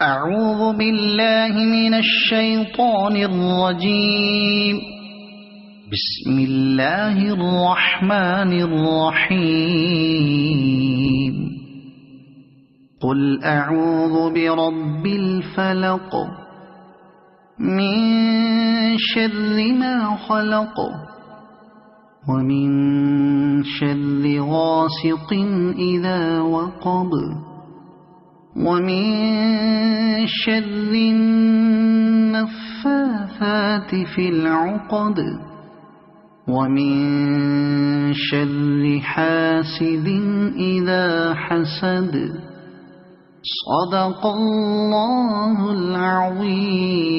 أعوذ بالله من الشيطان الرجيم. بسم الله الرحمن الرحيم. قل أعوذ برب الفلق من شر ما خلق ومن شر غاسق إذا وقب ومن شر النفاثات في العقد ومن شر حاسد إذا حسد. صدق الله العظيم.